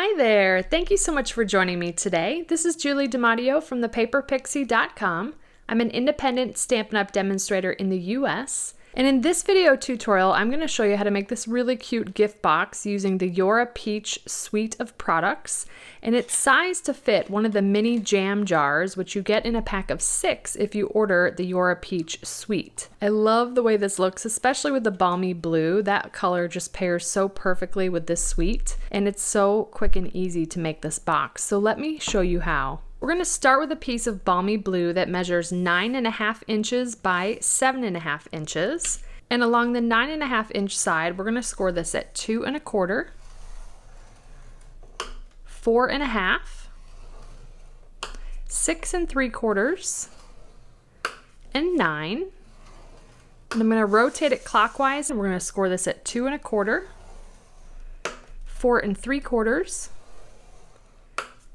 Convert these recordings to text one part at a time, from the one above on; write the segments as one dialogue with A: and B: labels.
A: Hi there! Thank you so much for joining me today. This is Julie DiMatteo from thepaperpixie.com. I'm an independent Stampin' Up! Demonstrator in the US. And in this video tutorial, I'm going to show you how to make this really cute gift box using the Yora Peach suite of products. And it's sized to fit one of the mini jam jars, which you get in a pack of 6 if you order the Yora Peach suite. I love the way this looks, especially with the balmy blue. That color just pairs so perfectly with this suite. And it's so quick and easy to make this box. So let me show you how. We're going to start with a piece of balmy blue that measures 9.5 inches by 7.5 inches. And along the 9.5 inch side, we're going to score this at 2 1/4, 4 1/2, 6 3/4, and 9. And I'm going to rotate it clockwise, and we're going to score this at 2 1/4, 4 3/4,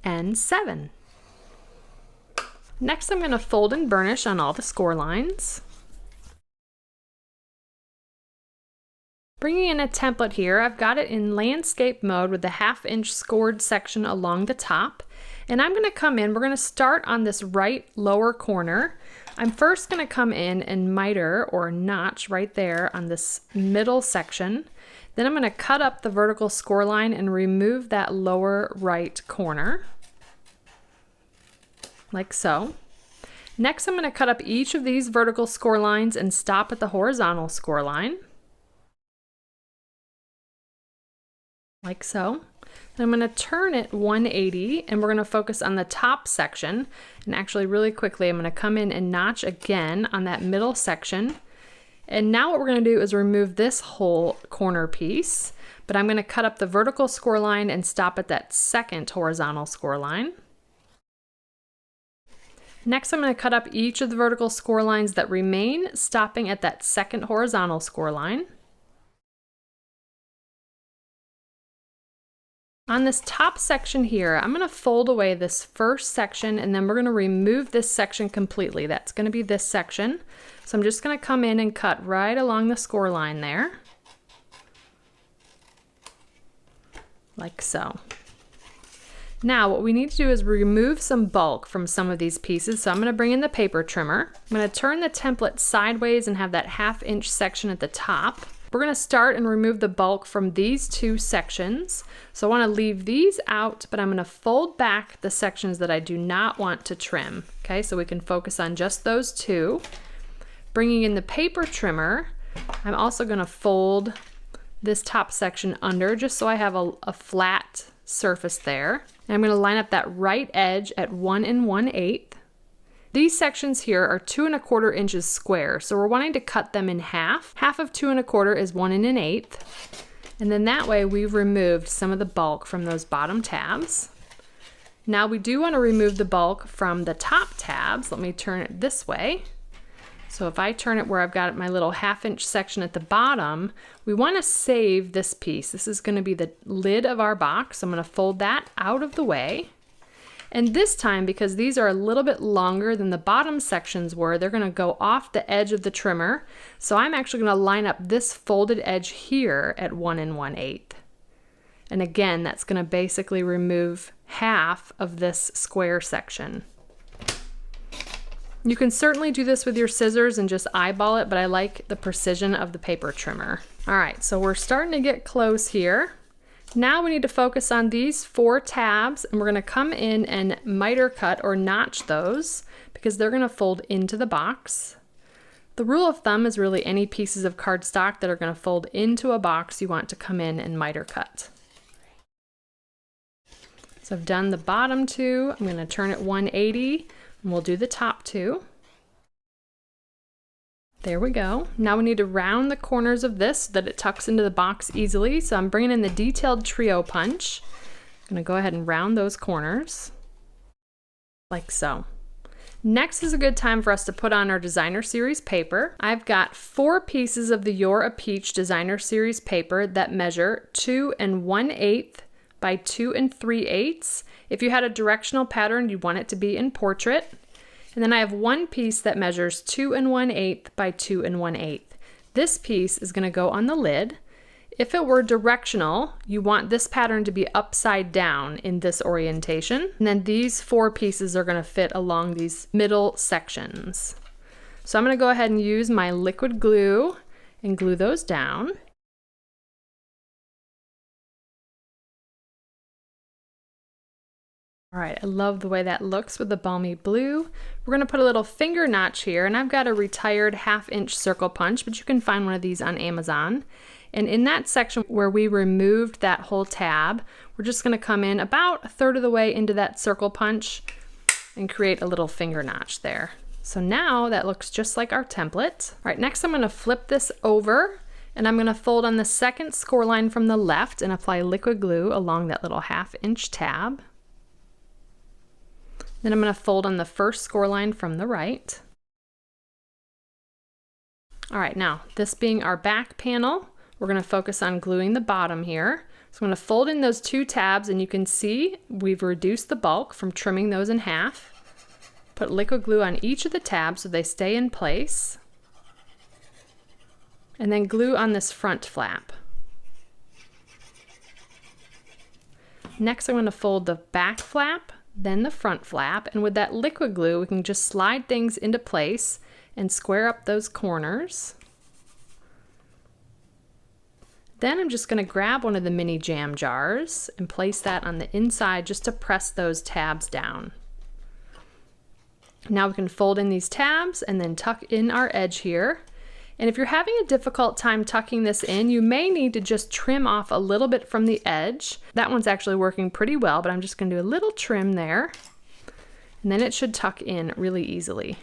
A: and 7. Next, I'm going to fold and burnish on all the score lines. Bringing in a template here, I've got it in landscape mode with the 1/2 inch scored section along the top. And I'm going to come in, we're going to start on this right lower corner. I'm first going to come in and miter or notch right there on this middle section. Then I'm going to cut up the vertical score line and remove that lower right corner, like so. Next, I'm going to cut up each of these vertical score lines and stop at the horizontal score line, like so. Then I'm going to turn it 180, and we're going to focus on the top section. And actually, really quickly, I'm going to come in and notch again on that middle section. And now what we're going to do is remove this whole corner piece, but I'm going to cut up the vertical score line and stop at that second horizontal score line. Next, I'm going to cut up each of the vertical score lines that remain, stopping at that second horizontal score line. On this top section here, I'm going to fold away this first section, and then we're going to remove this section completely. That's going to be this section. So I'm just going to come in and cut right along the score line there, like so. Now what we need to do is remove some bulk from some of these pieces. So I'm going to bring in the paper trimmer. I'm going to turn the template sideways and have that 1/2 inch section at the top. We're going to start and remove the bulk from these 2 sections. So I want to leave these out, but I'm going to fold back the sections that I do not want to trim. Okay, so we can focus on just those 2. Bringing in the paper trimmer, I'm also going to fold this top section under just so I have a flat surface there. And I'm going to line up that right edge at 1 1/8. These sections here are 2 1/4 inches square, so we're wanting to cut them in half. Half of 2 1/4 is 1 1/8. And then that way we've removed some of the bulk from those bottom tabs. Now we do want to remove the bulk from the top tabs. Let me turn it this way. So if I turn it where I've got my little 1/2 inch section at the bottom, we want to save this piece. This is going to be the lid of our box. I'm going to fold that out of the way. And this time, because these are a little bit longer than the bottom sections were, they're going to go off the edge of the trimmer. So I'm actually going to line up this folded edge here at 1 1/8. And again, that's going to basically remove half of this square section. You can certainly do this with your scissors and just eyeball it, but I like the precision of the paper trimmer. All right, so we're starting to get close here. Now we need to focus on these 4 tabs, and we're going to come in and miter cut or notch those because they're going to fold into the box. The rule of thumb is really any pieces of cardstock that are going to fold into a box you want to come in and miter cut. So I've done the bottom 2. I'm going to turn it 180. And we'll do the top 2. There we go. Now we need to round the corners of this so that it tucks into the box easily. So I'm bringing in the detailed trio punch. I'm going to go ahead and round those corners, like so. Next is a good time for us to put on our designer series paper. I've got 4 pieces of the Yora Peach designer series paper that measure 2 1/8 by 2 3/8. If you had a directional pattern, you'd want it to be in portrait. And then I have 1 piece that measures 2 1/8 by 2 1/8. This piece is going to go on the lid. If it were directional, you want this pattern to be upside down in this orientation. And then these 4 pieces are going to fit along these middle sections. So I'm going to go ahead and use my liquid glue and glue those down. All right, I love the way that looks with the balmy blue. We're going to put a little finger notch here, and I've got a retired 1/2-inch circle punch, but you can find one of these on Amazon. And in that section where we removed that whole tab, we're just going to come in about 1/3 of the way into that circle punch and create a little finger notch there. So now that looks just like our template. All right, next I'm going to flip this over, and I'm going to fold on the second score line from the left and apply liquid glue along that little 1/2-inch tab. Then I'm going to fold on the first score line from the right. All right, now this being our back panel, we're going to focus on gluing the bottom here. So I'm going to fold in those 2 tabs, and you can see we've reduced the bulk from trimming those in half. Put liquid glue on each of the tabs so they stay in place. And then glue on this front flap. Next I'm going to fold the back flap, then the front flap, and with that liquid glue we can just slide things into place and square up those corners. Then I'm just going to grab one of the mini jam jars and place that on the inside just to press those tabs down. Now we can fold in these tabs and then tuck in our edge here. And if you're having a difficult time tucking this in, you may need to just trim off a little bit from the edge. That one's actually working pretty well, but I'm just going to do a little trim there. And then it should tuck in really easily.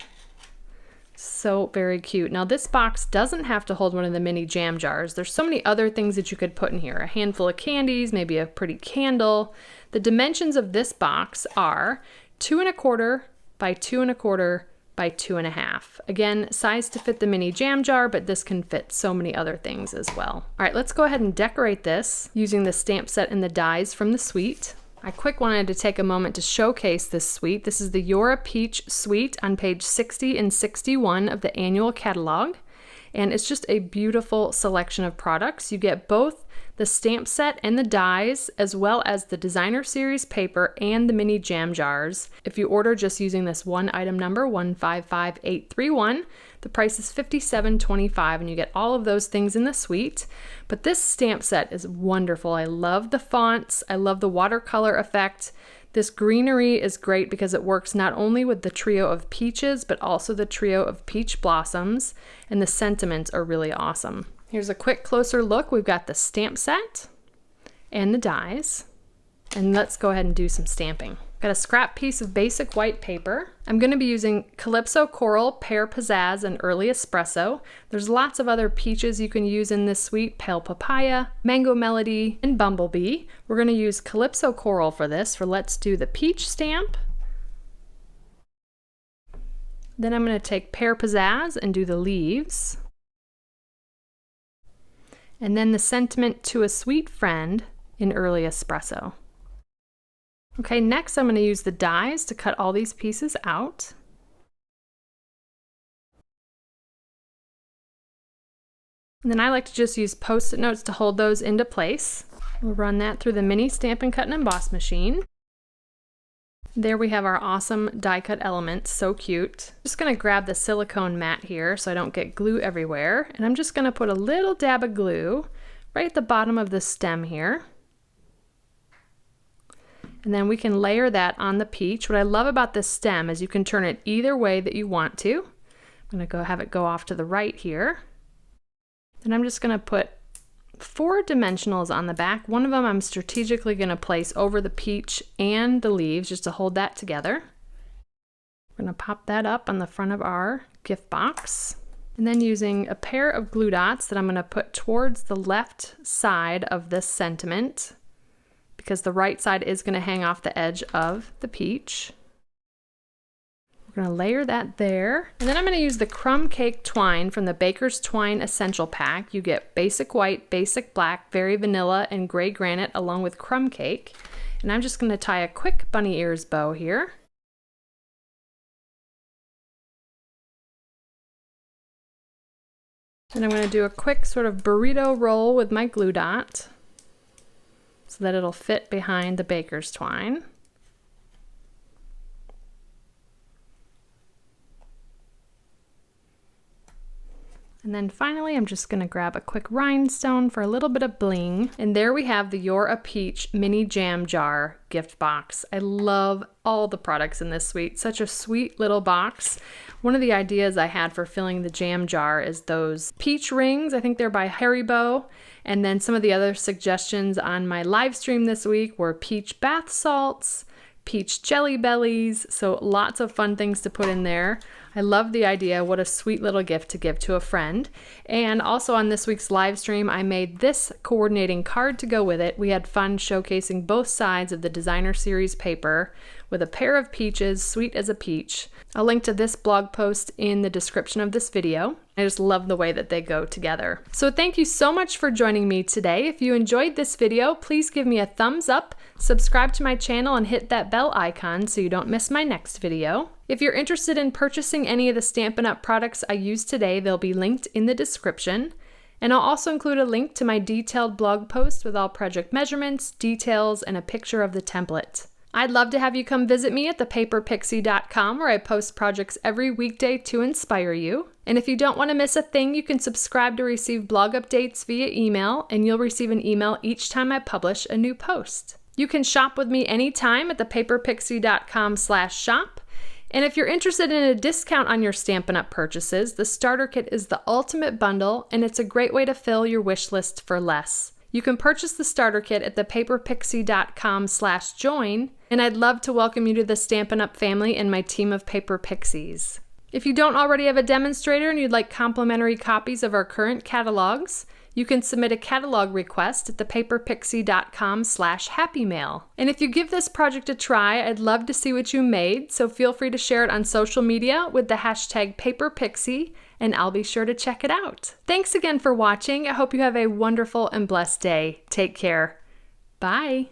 A: So very cute. Now this box doesn't have to hold one of the mini jam jars. There's so many other things that you could put in here. A handful of candies, maybe a pretty candle. The dimensions of this box are 2 1/4 by 2 1/4 by 2 1/2. Again, size to fit the mini jam jar, but this can fit so many other things as well. All right, let's go ahead and decorate this using the stamp set and the dies from the suite. I quick wanted to take a moment to showcase this suite. This is the Yora Peach suite on page 60 and 61 of the annual catalog. And it's just a beautiful selection of products. You get both the stamp set and the dies, as well as the designer series paper and the mini jam jars. If you order just using this one item number, 155831, the price is $57.25, and you get all of those things in the suite. But this stamp set is wonderful. I love the fonts. I love the watercolor effect. This greenery is great because it works not only with the trio of peaches, but also the trio of peach blossoms, and the sentiments are really awesome. Here's a quick closer look. We've got the stamp set and the dies, and let's go ahead and do some stamping. Got a scrap piece of basic white paper. I'm going to be using Calypso Coral, Pear Pizzazz, and Early Espresso. There's lots of other peaches you can use in this suite: Pale Papaya, Mango Melody, and Bumblebee. We're going to use Calypso Coral for this, for let's do the peach stamp. Then I'm going to take Pear Pizzazz and do the leaves. And then the sentiment to a sweet friend in Early Espresso. Okay, next I'm going to use the dies to cut all these pieces out. And then I like to just use Post-it notes to hold those into place. We'll run that through the mini Stampin' Cut and Emboss machine. There we have our awesome die cut elements, so cute. Just going to grab the silicone mat here so I don't get glue everywhere, and I'm just going to put a little dab of glue right at the bottom of the stem here. And then we can layer that on the peach. What I love about this stem is you can turn it either way that you want to. I'm going to have it go off to the right here. Then I'm just going to put 4 dimensionals on the back. One of them I'm strategically going to place over the peach and the leaves just to hold that together. We're going to pop that up on the front of our gift box. And then using a pair of glue dots that I'm going to put towards the left side of this sentiment, because the right side is going to hang off the edge of the peach. We're going to layer that there. And then I'm going to use the crumb cake twine from the Baker's Twine Essential Pack. You get basic white, basic black, very vanilla, and gray granite along with crumb cake. And I'm just going to tie a quick bunny ears bow here. And I'm going to do a quick sort of burrito roll with my glue dot so that it'll fit behind the baker's twine. And then finally, I'm just gonna grab a quick rhinestone for a little bit of bling. And there we have the You're a Peach mini jam jar gift box. I love all the products in this suite. Such a sweet little box. One of the ideas I had for filling the jam jar is those peach rings. I think they're by Haribo. And then some of the other suggestions on my live stream this week were peach bath salts, peach jelly bellies, so lots of fun things to put in there. I love the idea. What a sweet little gift to give to a friend. And also on this week's live stream, I made this coordinating card to go with it. We had fun showcasing both sides of the designer series paper with a pair of peaches, sweet as a peach. I'll link to this blog post in the description of this video. I just love the way that they go together. So thank you so much for joining me today. If you enjoyed this video, please give me a thumbs up, subscribe to my channel, and hit that bell icon so you don't miss my next video. If you're interested in purchasing any of the Stampin' Up! Products I used today, they'll be linked in the description. And I'll also include a link to my detailed blog post with all project measurements, details, and a picture of the template. I'd love to have you come visit me at thepaperpixie.com, where I post projects every weekday to inspire you. And if you don't want to miss a thing, you can subscribe to receive blog updates via email, and you'll receive an email each time I publish a new post. You can shop with me anytime at thepaperpixie.com/shop. And if you're interested in a discount on your Stampin' Up! Purchases, the starter kit is the ultimate bundle, and it's a great way to fill your wish list for less. You can purchase the starter kit at thepaperpixie.com/join, and I'd love to welcome you to the Stampin' Up! Family and my team of Paper Pixies. If you don't already have a demonstrator and you'd like complimentary copies of our current catalogs, you can submit a catalog request at thepaperpixie.com/happymail. And if you give this project a try, I'd love to see what you made, so feel free to share it on social media with the hashtag #PaperPixie, and I'll be sure to check it out. Thanks again for watching. I hope you have a wonderful and blessed day. Take care. Bye.